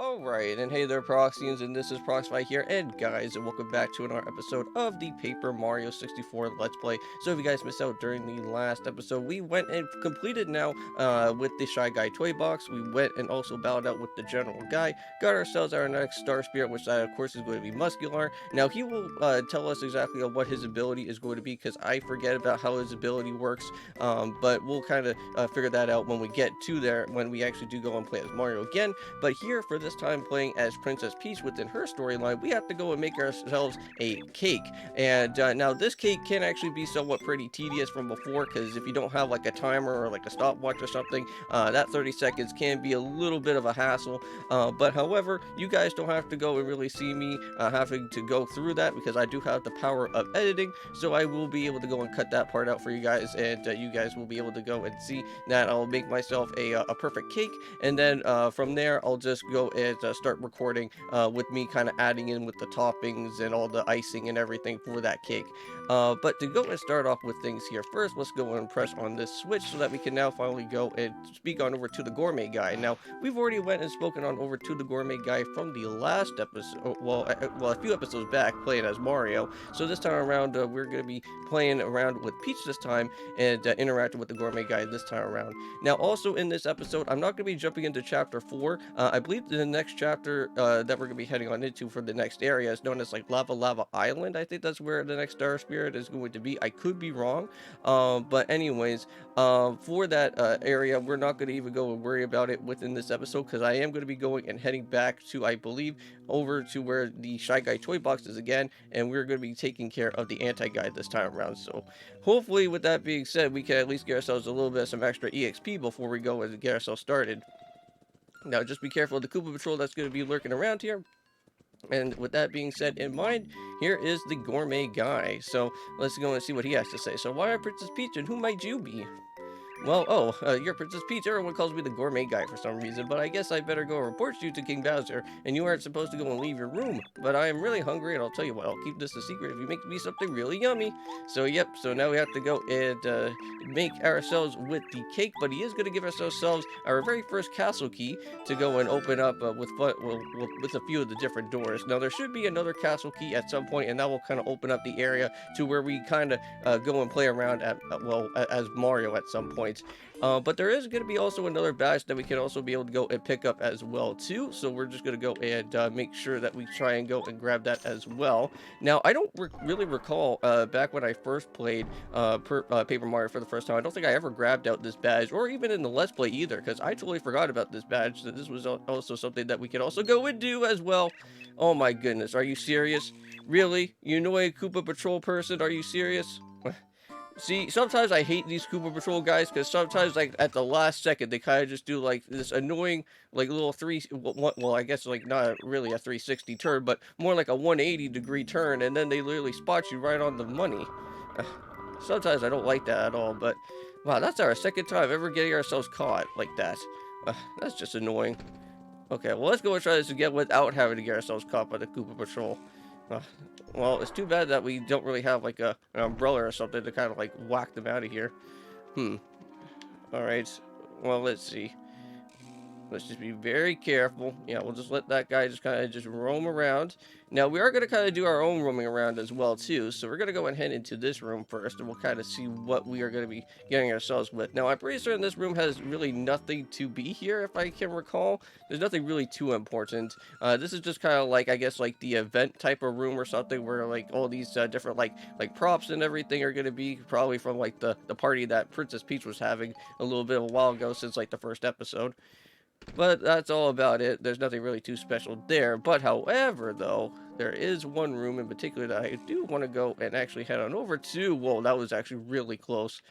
Alright, and hey there Proxyians, and this is Proxify here, and guys, and welcome back to another episode of the Paper Mario 64 Let's Play. So if you guys missed out during the last episode, we went and completed now with the Shy Guy toy box. We went and also battled out with the General Guy, got ourselves our next Star Spirit, which of course is going to be Muscular. Now he will tell us exactly what his ability is going to be, because I forget about how his ability works, but we'll kind of figure that out when we get to there, when we actually do go and play as Mario again. But here, for this time playing as Princess Peach within her storyline, we have to go and make ourselves a cake. And now this cake can actually be somewhat pretty tedious from before, because if you don't have like a timer or like a stopwatch or something, that 30 seconds can be a little bit of a hassle. But however, you guys don't have to go and really see me having to go through that, because I do have the power of editing, so I will be able to go and cut that part out for you guys, and you guys will be able to go and see that I'll make myself a perfect cake. And then from there, I'll just go and start recording with me kind of adding in with the toppings and all the icing and everything for that cake. But to go and start off with things here, first let's go and press on this switch so that we can now finally go and speak on over to the Gourmet Guy. Now, we've already went and spoken on over to the Gourmet Guy from the last episode, well, a few episodes back, playing as Mario. So this time around, we're going to be playing around with Peach this time, and interacting with the Gourmet Guy this time around. Now, also in this episode, I'm not going to be jumping into chapter 4. I believe the next chapter that we're going to be heading on into for the next area is known as like Lava Island. I think that's where the next Star Spirit is going to be. I could be wrong. But anyways, for that area, we're not going to even go and worry about it within this episode, because I am going to be going and heading back to, I believe, over to where the Shy Guy toy box is again, and we're going to be taking care of the Antiguy this time around. So hopefully, with that being said, we can at least get ourselves a little bit of some extra EXP before we go and get ourselves started. Now, just be careful of the Koopa Patrol that's going to be lurking around here. And with that being said in mind, here is the Gourmet Guy. So let's go and see what he has to say. So why are Princess Peach, and who might you be? Well, you're Princess Peach. Everyone calls me the Gourmet Guy for some reason, but I guess I better go report you to King Bowser, and you aren't supposed to go and leave your room. But I am really hungry, and I'll tell you what, I'll keep this a secret if you make me something really yummy. So, yep, so now we have to go and make ourselves with the cake, but he is going to give ourselves our very first castle key to go and open up with a few of the different doors. Now, there should be another castle key at some point, and that will kind of open up the area to where we kind of go and play around at, as Mario at some point. But there is going to be also another badge that we can also be able to go and pick up as well too. So we're just going to go and make sure that we try and go and grab that as well. Now, I don't really recall back when I first played Paper Mario for the first time, I don't think I ever grabbed out this badge, or even in the Let's Play either, because I totally forgot about this badge. So this was also something that we could also go and do as well. Oh my goodness, are you serious? Really? You know a Koopa Patrol person? Are you serious? See, sometimes I hate these Koopa Patrol guys, because sometimes, like, at the last second, they kind of just do, like, this annoying, like, little well, I guess, like, not really a 360 turn, but more like a 180-degree turn, and then they literally spot you right on the money. Sometimes I don't like that at all, but, wow, that's our second time ever getting ourselves caught like that. That's just annoying. Okay, well, let's go and try this again without having to get ourselves caught by the Koopa Patrol. Well, it's too bad that we don't really have like an umbrella or something to kind of like whack them out of here. Alright. Well, let's see. Let's just be very careful. Yeah, we'll just let that guy just kind of just roam around. Now, we are going to kind of do our own roaming around as well, too. So we're going to go and head into this room first, and we'll kind of see what we are going to be getting ourselves with. Now, I'm pretty certain this room has really nothing to be here, if I can recall. There's nothing really too important. This is just kind of like, I guess, like the event type of room or something, where like all these different like props and everything are going to be, probably from like the party that Princess Peach was having a little bit of a while ago, since like the first episode. But that's all about it. There's nothing really too special there. But however, though, there is one room in particular that I do want to go and actually head on over to. Whoa, that was actually really close.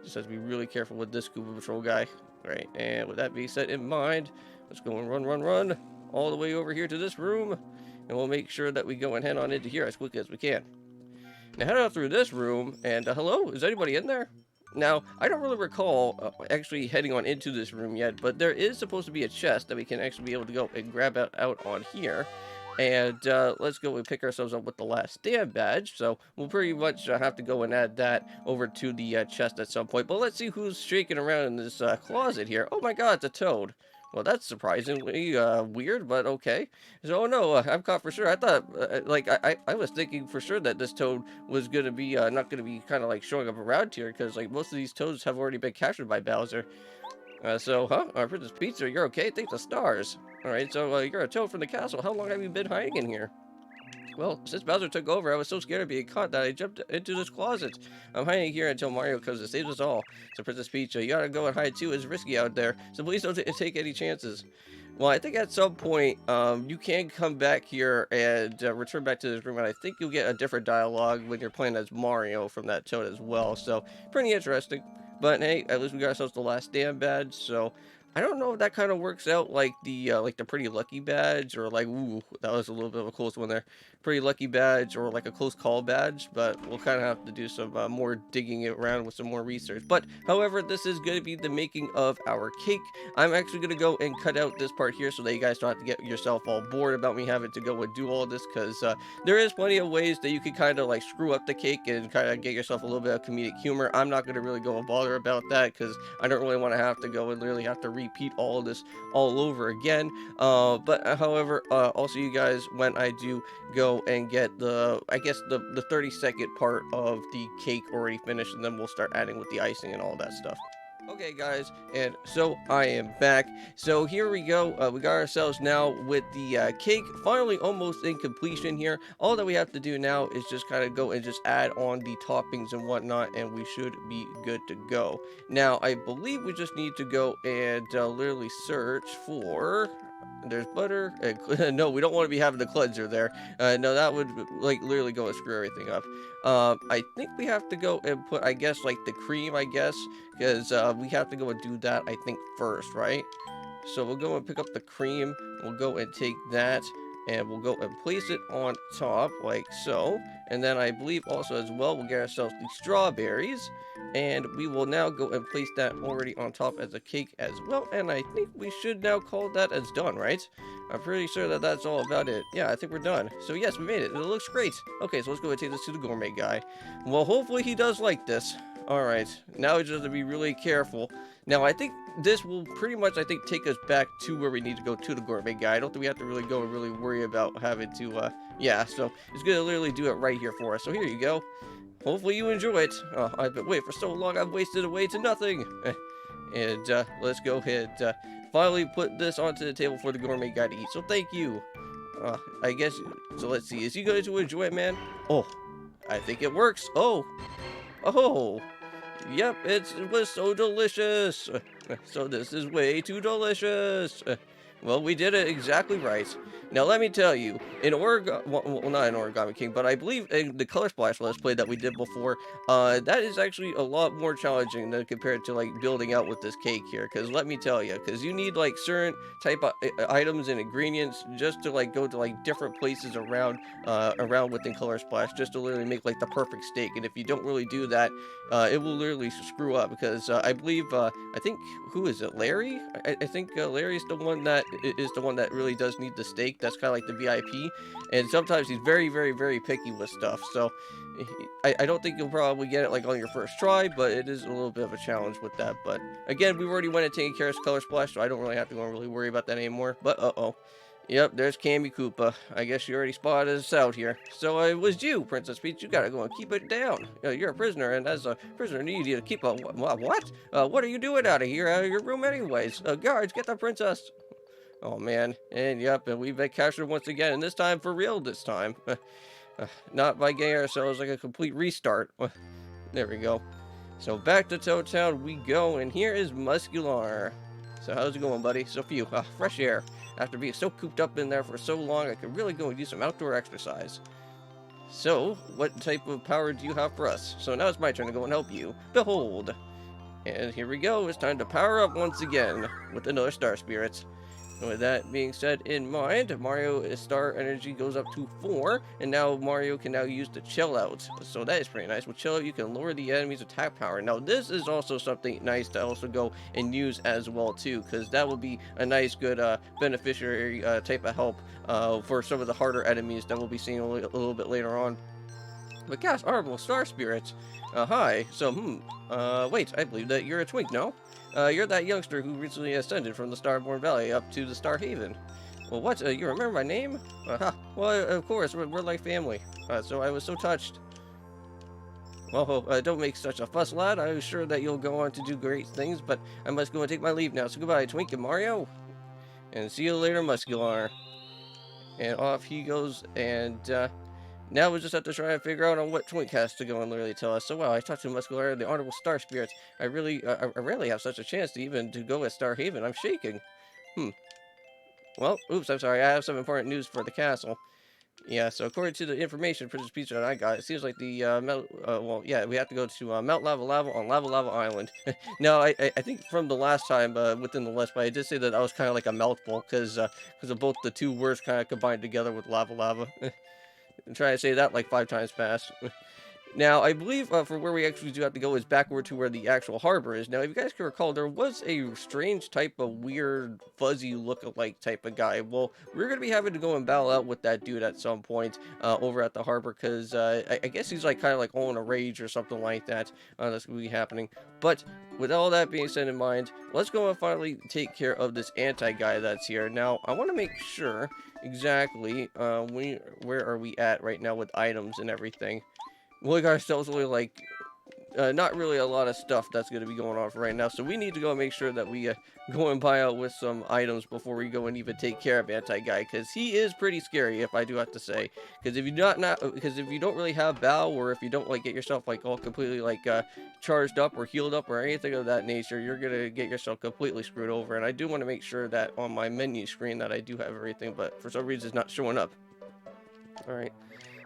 Just have to be really careful with this Koopa Patrol guy. Right, and with that being set in mind, let's go and run all the way over here to this room. And we'll make sure that we go and head on into here as quickly as we can. Now head out through this room, and hello, is anybody in there? Now, I don't really recall actually heading on into this room yet, but there is supposed to be a chest that we can actually be able to go and grab out on here. And let's go and pick ourselves up with the last stand badge. So we'll pretty much have to go and add that over to the chest at some point. But let's see who's shaking around in this closet here. Oh my god, it's a toad. Well, that's surprisingly weird, but okay. So, oh no, I'm caught for sure. I thought, like, I was thinking for sure that this toad was gonna be not gonna be kind of like showing up around here, because like most of these toads have already been captured by Bowser. Princess Pizza, you're okay? Thank the stars. All right, so you're a toad from the castle. How long have you been hiding in here? Well, since Bowser took over, I was so scared of being caught that I jumped into this closet. I'm hiding here until Mario comes to save us all. So, Princess Peach, you gotta go and hide too. It's risky out there, so please don't take any chances. Well, I think at some point, you can come back here and return back to this room, and I think you'll get a different dialogue when you're playing as Mario from that Toad as well. So, pretty interesting. But hey, at least we got ourselves the last stand badge. So, I don't know if that kind of works out like the pretty lucky badge, or like, ooh, that was a little bit of a close one there. Pretty lucky badge, or like a close call badge, but we'll kind of have to do some more digging around with some more research. But however, this is going to be the making of our cake. I'm actually going to go and cut out this part here so that you guys don't have to get yourself all bored about me having to go and do all this, because there is plenty of ways that you can kind of like screw up the cake and kind of get yourself a little bit of comedic humor. I'm not going to really go and bother about that, because I don't really want to have to go and literally have to repeat all of this all over again. However, also you guys, when I do go and get I guess the 30-second part of the cake already finished, and then we'll start adding with the icing and all that stuff. Okay, guys, and so I am back. So here we go. We got ourselves now with the cake finally almost in completion here. All that we have to do now is just kind of go and just add on the toppings and whatnot, and we should be good to go. Now, I believe we just need to go and literally search for... There's butter. No, we don't want to be having the cleanser there. No, that would like literally go and screw everything up. I think we have to go and put, I guess, like the cream, I guess, because we have to go and do that, I think, first, right? So we'll go and pick up the cream. We'll go and take that, and we'll go and place it on top like so. And then I believe also as well, we'll get ourselves the strawberries, and we will now go and place that already on top as a cake as well. And I think we should now call that as done, right? I'm pretty sure that that's all about it. Yeah, I think we're done. So yes, we made it. It looks great. Okay, so let's go and take this to the Gourmet Guy. Well, hopefully he does like this. All right, now we just have to be really careful. Now, I think this will pretty much, I think, take us back to where we need to go, to the Gourmet Guy. I don't think we have to really go and really worry about having to, yeah, so it's going to literally do it right here for us. So here you go. Hopefully you enjoy it. Oh, I've been waiting for so long, I've wasted away to nothing. And let's go ahead and finally put this onto the table for the Gourmet Guy to eat. So thank you. I guess, so let's see. Is he going to enjoy it, man? Oh, I think it works. Oh. Yep, it was so delicious. So this is way too delicious. Well, we did it exactly right. Now, let me tell you, in Origami, well, not in Origami King, but I believe in the Color Splash Let's Play that we did before, that is actually a lot more challenging than compared to, like, building out with this cake here. Because let me tell you, because you need, like, certain type of items and ingredients just to, like, go to, like, different places around within Color Splash, just to literally make, like, the perfect steak. And if you don't really do that, it will literally screw up, because I believe, I think, who is it, Larry? I think Larry is the one that really does need the steak. That's kind of like the VIP, and sometimes he's very, very, very picky with stuff. So I don't think you'll probably get it like on your first try, but it is a little bit of a challenge with that. But again, we've already went and taken care of Color Splash, so I don't really have to go and really worry about that anymore. But yep, there's Cammy Koopa. I guess you already spotted us out here. So it was you, Princess Peach. You gotta go and keep it down. You're a prisoner, and as a prisoner, you need to keep a what? What are you doing out of your room, anyways? Guards, get the princess. Oh man, and yep, and we've been captured once again, and this time for real. This time, not by getting ourselves like a complete restart. There we go. So back to Toad Town we go, and here is Muscular. So how's it going, buddy? So phew, fresh air. After being so cooped up in there for so long, I could really go and do some outdoor exercise. So, what type of power do you have for us? So now it's my turn to go and help you. Behold. And here we go. It's time to power up once again with another Star Spirits. And with that being said in mind, Mario's star energy goes up to 4, and now Mario can now use the chill out. So that is pretty nice. With chill out, you can lower the enemy's attack power. Now this is also something nice to also go and use as well too, because that will be a nice, good beneficiary type of help for some of the harder enemies that we'll be seeing a little bit later on. But cast Honorable Star Spirits. Hi. So, wait, I believe that you're a twink, no? You're that youngster who recently ascended from the Starborn Valley up to the Star Haven. Well, what? You remember my name? Well, of course, we're like family. So I was so touched. Well, don't make such a fuss, lad. I was sure that you'll go on to do great things, but I must go and take my leave now. So goodbye, Twink and Mario. And see you later, Muscular. And off he goes, and now we just have to try and figure out on what Twink has to go and literally tell us. So, wow, I talked to Muscular, the Honorable Star Spirits. I rarely have such a chance to go at Star Haven. I'm shaking. Well, oops, I'm sorry. I have some important news for the castle. Yeah, so according to the information Princess Peach and I got, it seems like the well, yeah, we have to go to Mount Lava Lava on Lava Lava Island. Now, I think from the last time within the Let's Play, I did say that I was kind of like a mouthful because of both the two words kind of combined together with Lava Lava. I'm trying to say that like 5 times fast. Now, I believe for where we actually do have to go is backward to where the actual harbor is. Now, if you guys can recall, there was a strange type of weird, fuzzy look-alike type of guy. Well, we're going to be having to go and battle out with that dude at some point over at the harbor because I guess he's like kind of like all in a rage or something like that. That's going to be happening. But with all that being said in mind, let's go and finally take care of this Antiguy that's here. Now, I want to make sure exactly where are we at right now with items and everything. We got ourselves really like not really a lot of stuff that's going to be going on for right now, so we need to go and make sure that we go and buy out with some items before we go and even take care of Antiguy, because he is pretty scary, if I do have to say. Because if you don't really have Bow, or if you don't like get yourself like all completely like charged up or healed up or anything of that nature, you're gonna get yourself completely screwed over. And I do want to make sure that on my menu screen that I do have everything, but for some reason it's not showing up. All right.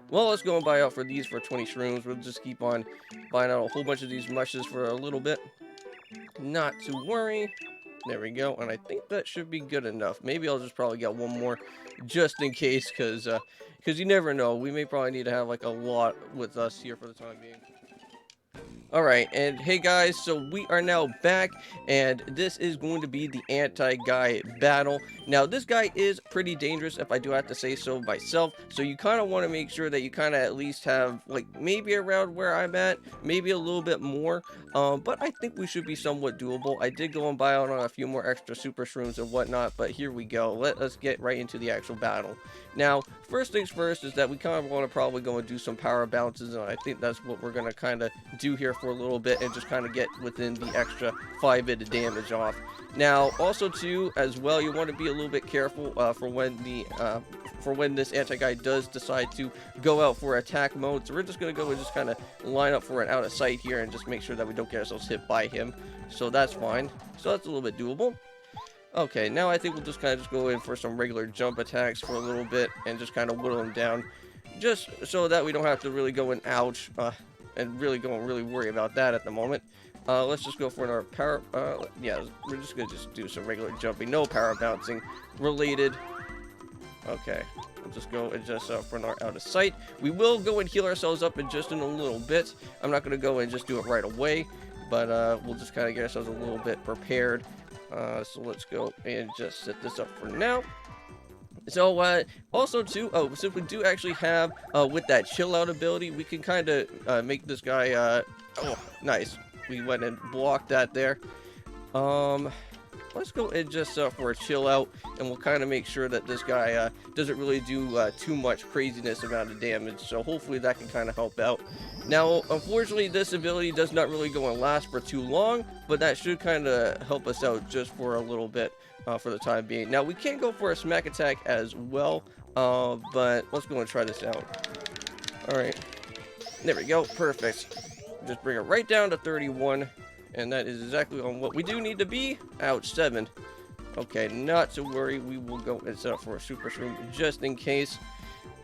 Well, let's go and buy out for these for 20 shrooms. We'll just keep on buying out a whole bunch of these mushes for a little bit. Not to worry. There we go. And I think that should be good enough. Maybe I'll just probably get one more just in case, because you never know. We may probably need to have like a lot with us here for the time being. Alright, and hey guys, so we are now back, and this is going to be the Antiguy battle. Now, this guy is pretty dangerous, if I do have to say so myself, so you kind of want to make sure that you kind of at least have, like, maybe around where I'm at, maybe a little bit more, but I think we should be somewhat doable. I did go and buy out on a few more extra super shrooms and whatnot, but here we go. Let us get right into the actual battle. Now, first things first is that we kind of want to probably go and do some power bounces, and I think that's what we're going to kind of do here for a little bit and just kind of get within the extra 5 bit of damage off. Now, also too, as well, you want to be a little bit careful for when this Antiguy does decide to go out for attack mode. So we're just going to go and just kind of line up for an out of sight here and just make sure that we don't get ourselves hit by him. So that's fine. So that's a little bit doable. Okay, now I think we'll just kind of go in for some regular jump attacks for a little bit and just kind of whittle him down, just so that we don't have to really go in ouch and really go and really worry about that at the moment. Let's just go for our power. Yeah, we're just gonna just do some regular jumping, no power bouncing related. Okay, we'll just go and just for our out of sight. We will go and heal ourselves up in just in a little bit. I'm not gonna go and just do it right away, but we'll just kind of get ourselves a little bit prepared. So let's go and just set this up for now. So, also too, since we do actually have, with that chill out ability, we can kind of, make this guy, oh, nice. We went and blocked that there. Let's go and just, for a chill out, and we'll kind of make sure that this guy, doesn't really do, too much craziness amount of damage, so hopefully that can kind of help out. Now, unfortunately, this ability does not really go and last for too long, but that should kind of help us out just for a little bit, for the time being. Now, we can go for a smack attack as well, but let's go and try this out. Alright, there we go, perfect. Just bring it right down to 31. And that is exactly on what we do need to be. Ouch, 7. Okay, not to worry. We will go and set up for a super shroom just in case.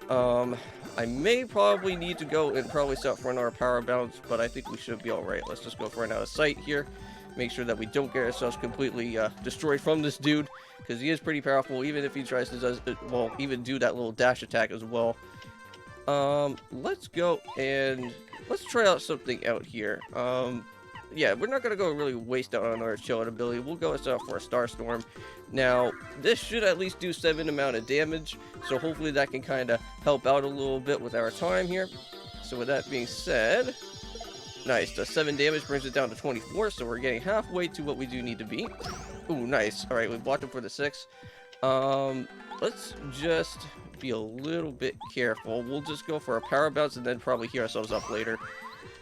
I may probably need to go and probably set up for another power bounce, but I think we should be alright. Let's just go for an out of sight here. Make sure that we don't get ourselves completely destroyed from this dude, because he is pretty powerful, even if he tries to well, even do that little dash attack as well. Let's go and let's try out something out here. Yeah, we're not going to go really waste out on our chill out ability. We'll go set up for a Star Storm. Now, this should at least do 7 amount of damage, so hopefully that can kind of help out a little bit with our time here. So with that being said, Nice. The 7 damage brings it down to 24, so we're getting halfway to what we do need to be. Ooh, nice. Alright, we blocked him for the 6. Let's just be a little bit careful. We'll just go for a power bounce and then probably heal ourselves up later.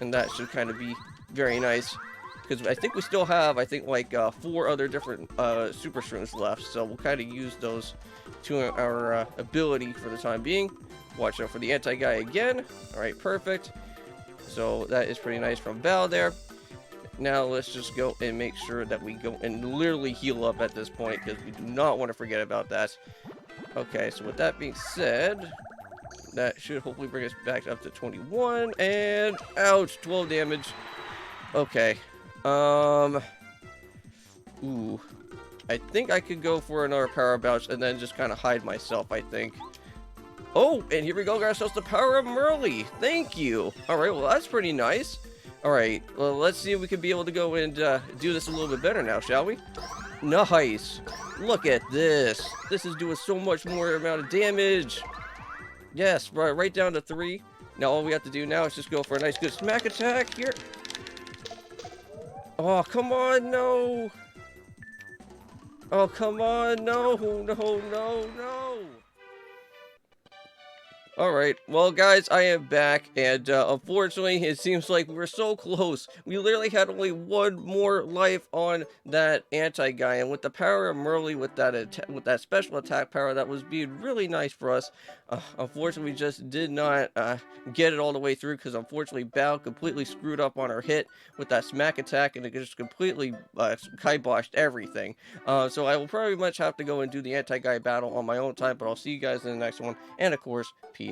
And that should kind of be very nice. Because I think we still have, like 4 other different super shrooms left. So we'll kind of use those to our ability for the time being. Watch out for the Antiguy again. Alright, perfect. So that is pretty nice from Val there. Now let's just go and make sure that we go and literally heal up at this point, because we do not want to forget about that. Okay, so with that being said, that should hopefully bring us back up to 21. And ouch, 12 damage. Okay. Ooh. I think I could go for another power bounce and then just kind of hide myself, I think. Oh, and here we go, got ourselves the power of Merle. Thank you. Alright, well that's pretty nice. Alright, well let's see if we can be able to go and do this a little bit better now, shall we? Nice. Look at this. This is doing so much more amount of damage. Yes, right down to 3. Now all we have to do now is just go for a nice good smack attack here. Oh, come on, no. Oh, come on, no, no, no, no. Alright, well guys, I am back, and unfortunately, it seems like we're so close. We literally had only 1 more life on that Antiguy, and with the power of Merle, with that special attack power, that was being really nice for us. Unfortunately, we just did not get it all the way through, because unfortunately, Bao completely screwed up on our hit with that smack attack, and it just completely kiboshed everything. So I will probably much have to go and do the Antiguy battle on my own time, but I'll see you guys in the next one, and of course, peace.